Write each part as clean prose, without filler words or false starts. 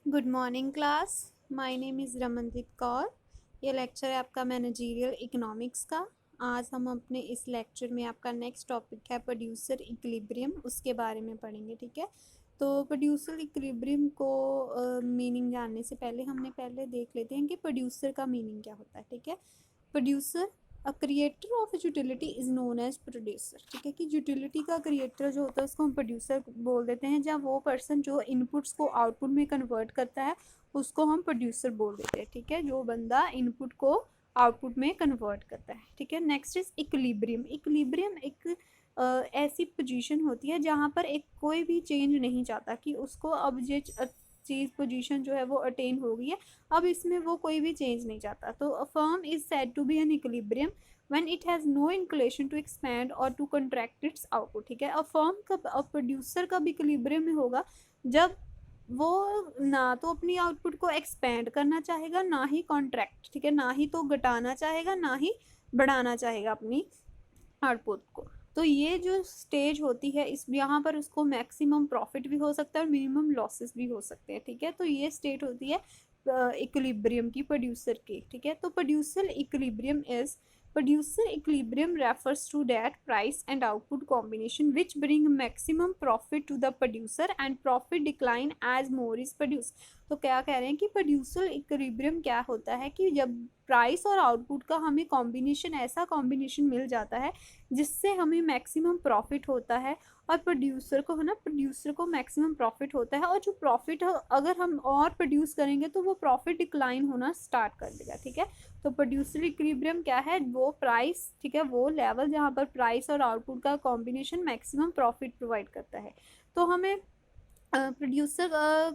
Good morning class. My name is Ramandeep Kaur. ये lecture है आपका मैनेजरियल इकोनॉमिक्स का। आज हम अपने इस लेक्चर में आपका नेक्स्ट टॉपिक है प्रोड्यूसर इक्विलिब्रियम, उसके बारे में पढ़ेंगे। ठीक है, तो प्रोड्यूसर इक्विलिब्रियम को मीनिंग जानने से पहले देख लेते हैं कि प्रोड्यूसर का मीनिंग क्या होता है। ठीक है, producer a creator of utility is known as producer. ठीक है, कि यूटिलिटी का क्रिएटर जो होता है उसको हम प्रोड्यूसर बोल देते हैं। जब वो पर्सन जो इनपुट्स को आउटपुट में कन्वर्ट करता है उसको हम प्रोड्यूसर बोल देते हैं। ठीक है, जो बंदा इनपुट को आउटपुट में कन्वर्ट करता है। ठीक है, नेक्स्ट इज इक्विलिब्रियम। इक्विलिब्रियम एक ऐसी पोजीशन होती है जहाँ पर एक कोई भी चेंज नहीं चाहता कि उसको अब ये चीज़ पोजीशन जो है वो अटेन हो गई है, अब इसमें वो कोई भी चेंज नहीं चाहता। तो a firm is said to be an equilibrium when it has no inclination to expand और टू कंट्रैक्ट इट्स आउटपुट। ठीक है, अ फर्म कब प्रोड्यूसर कब इक्विलिब्रियम में होगा, जब वो ना तो अपनी आउटपुट को एक्सपैंड करना चाहेगा, ना ही कॉन्ट्रैक्ट। ठीक है, ना ही तो घटाना चाहेगा ना ही बढ़ाना चाहेगा अपनी आउटपुट को। तो ये जो स्टेज होती है इस यहाँ पर उसको मैक्सिमम प्रॉफिट भी हो सकता है और मिनिमम लॉसेस भी हो सकते हैं। ठीक है, तो ये स्टेट होती है इक्विलिब्रियम की प्रोड्यूसर की। ठीक है, तो producer equilibrium refers to that price and output combination which bring maximum profit to the producer and profit decline as more is produce. तो क्या कह रहे हैं कि प्रोड्यूसर इक्विलिब्रियम क्या होता है कि जब प्राइस और आउटपुट का हमें कॉम्बिनेशन, ऐसा कॉम्बिनेशन मिल जाता है जिससे हमें मैक्सिमम प्रॉफिट होता है और प्रोड्यूसर को है ना, प्रोड्यूसर को मैक्सिमम प्रॉफिट होता है। और जो प्रॉफिट अगर हम और प्रोड्यूस करेंगे तो वो प्रॉफिट डिक्लाइन होना स्टार्ट कर देगा। ठीक है, तो प्रोड्यूसर इक्विलिब्रियम क्या है, वो प्राइस, ठीक है, वो लेवल जहाँ पर प्राइस और आउटपुट का कॉम्बिनेशन मैक्सिमम प्रॉफिट प्रोवाइड करता है। तो हमें प्रोड्यूसर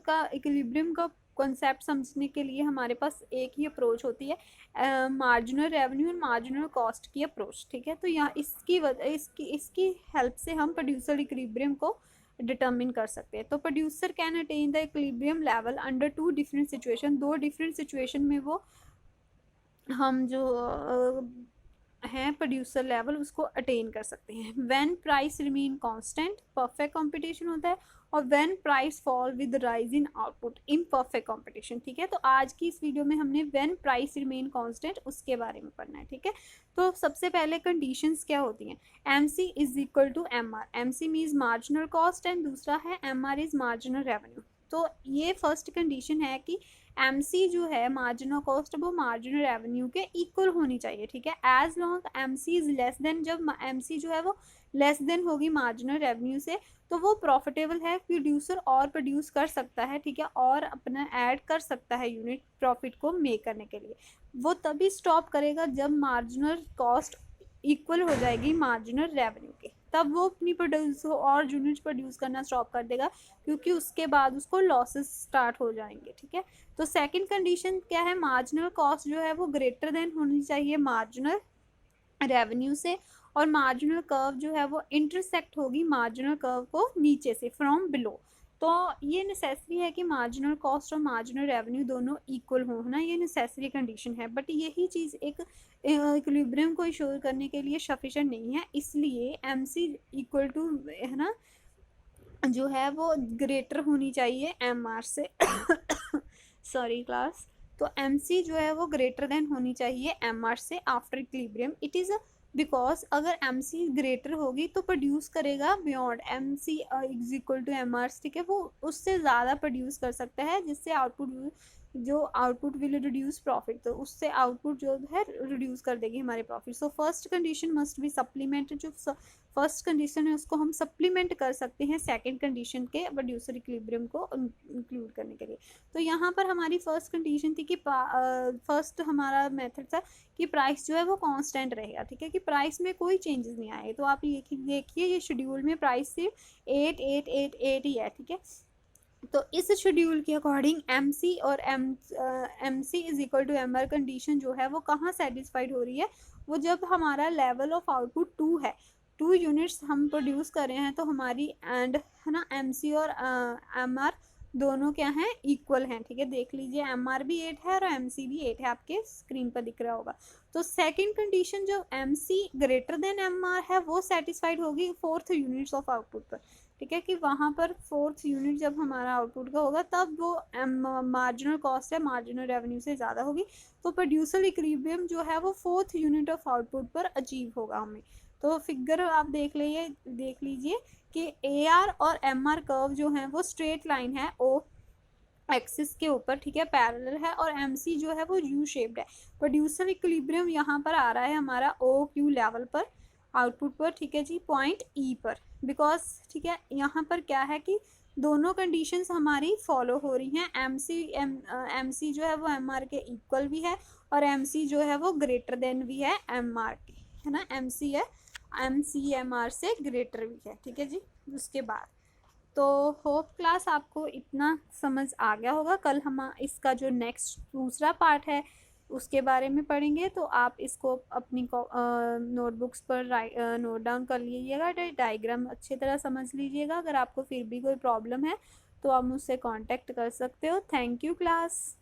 का इक्विलिब्रियम का कॉन्सेप्ट समझने के लिए हमारे पास एक ही अप्रोच होती है, मार्जिनल रेवेन्यू और मार्जिनल कॉस्ट की अप्रोच। ठीक है, तो यहाँ इसकी हेल्प से हम प्रोड्यूसर इक्विलिब्रियम को डिटर्मिन कर सकते हैं। तो producer can attain the equilibrium level under to different situation. दो डिफरेंट सिचुएशन में वो हम जो हैं प्रोड्यूसर लेवल उसको अटेन कर सकते हैं। When price remain constant, perfect competition होता है, और when price fall with rise in output, imperfect competition. ठीक है, तो आज की इस वीडियो में हमने व्हेन प्राइस रिमेन कांस्टेंट उसके बारे में पढ़ना है। ठीक है, तो सबसे पहले कंडीशंस क्या होती हैं। M C is equal to M R. M C means marginal cost and दूसरा है M R is marginal revenue. तो ये फर्स्ट कंडीशन है कि एम सी जो है मार्जिनल कॉस्ट वो मार्जिनल रेवेन्यू के इक्वल होनी चाहिए। ठीक है, as long M C is less than, जब एम सी जो है वो लेस देन होगी मार्जिनल रेवेन्यू से, तो वो प्रॉफिटेबल है, प्रोड्यूसर और प्रोड्यूस कर सकता है। ठीक है, और अपना ऐड कर सकता है यूनिट प्रॉफिट को मेक करने के लिए। वो तभी स्टॉप करेगा जब मार्जिनल कॉस्ट इक्वल हो जाएगी मार्जिनल रेवेन्यू के, तब वो अपनी प्रोड्यूस और यूनिट प्रोड्यूस करना स्टॉप कर देगा, क्योंकि उसके बाद उसको लॉसेस स्टार्ट हो जाएंगे। ठीक है, तो सेकंड कंडीशन क्या है, मार्जिनल कॉस्ट जो है वो ग्रेटर देन होनी चाहिए मार्जिनल रेवेन्यू से, और मार्जिनल कर्व जो है वो इंटरसेक्ट होगी मार्जिनल कर्व को नीचे से, फ्रॉम बिलो। तो ये नेसेसरी है कि मार्जिनल कॉस्ट और मार्जिनल रेवेन्यू दोनों इक्वल हो ना, ये नेसेसरी कंडीशन है। बट यही चीज़ एक इक्विलिब्रियम को इश्योर करने के लिए सफिशिएंट नहीं है, इसलिए एम सी इक्वल टू है ना जो है वो ग्रेटर होनी चाहिए एम आर से सॉरी क्लास। तो एम सी जो है वो ग्रेटर देन होनी चाहिए एम आर से after equilibrium. It is because अगर एम सी ग्रेटर होगी तो प्रोड्यूस करेगा beyond M C is equal to M R. ठीक है, वो उससे ज़्यादा प्रोड्यूस कर सकता है, जिससे आउटपुट विल रिड्यूस प्रॉफिट, तो उससे आउटपुट जो है रिड्यूस कर देगी हमारे profit. So first condition must be supplement. जो फर्स्ट कंडीशन है उसको हम सप्लीमेंट कर सकते हैं सेकंड कंडीशन के प्रोड्यूसर इक्विलिब्रियम को इंक्लूड करने के लिए। तो यहाँ पर हमारी फर्स्ट कंडीशन थी कि फर्स्ट हमारा मेथड था कि प्राइस जो है वो कांस्टेंट रहेगा। ठीक है, कि प्राइस में कोई चेंजेस नहीं आए। तो आप ये देखिए, ये शेड्यूल में प्राइस सिर्फ 8 ही है। ठीक है, तो इस शेड्यूल के अकॉर्डिंग एम सी और M C is equal to M R condition जो है वो कहाँ सेटिस्फाइड हो रही है, वो जब हमारा लेवल ऑफ आउटपुट 2 है, 2 यूनिट्स हम प्रोड्यूस कर रहे हैं, तो हमारी एंड है ना एम सी और एम आर दोनों क्या हैं, इक्वल हैं। ठीक है, देख लीजिए एम आर भी 8 है और एम सी भी 8 है, आपके स्क्रीन पर दिख रहा होगा। तो सेकंड कंडीशन जो M C greater than M R है वो सेटिस्फाइड होगी 4th यूनिट्स ऑफ आउटपुट पर। ठीक है, कि वहाँ पर फोर्थ यूनिट जब हमारा आउटपुट का होगा तब वो मार्जिनल कॉस्ट है मार्जिनल रेवेन्यू से ज़्यादा होगी, तो प्रोड्यूसर इक्विलिब्रियम जो है वो फोर्थ यूनिट ऑफ आउटपुट पर अचीव होगा हमें। तो फिगर आप देख लीजिए कि ए आर और एम आर कर्व जो है वो स्ट्रेट लाइन है ओ एक्सिस के ऊपर, ठीक है, पैरेलल है, और एम सी जो है वो यू शेप्ड है। प्रोड्यूसर इक्विलिब्रियम यहाँ पर आ रहा है हमारा ओ क्यू लेवल पर आउटपुट पर, ठीक है जी, पॉइंट ई पर, बिकॉज ठीक है यहाँ पर क्या है कि दोनों कंडीशंस हमारी फॉलो हो रही हैं। एम सी जो है वो एम आर के इक्वल भी है और एम सी जो है वो ग्रेटर देन भी है एम आर के, है ना, एम सी है, एम सी एम आर से ग्रेटर भी है, ठीक है जी। उसके बाद तो होप क्लास आपको इतना समझ आ गया होगा। कल हम इसका जो नेक्स्ट दूसरा पार्ट है उसके बारे में पढ़ेंगे, तो आप इसको अपनी नोटबुक्स पर नोट डाउन कर लीजिएगा, डायग्राम अच्छी तरह समझ लीजिएगा। अगर आपको फिर भी कोई प्रॉब्लम है तो आप मुझसे कांटेक्ट कर सकते हो। Thank you class.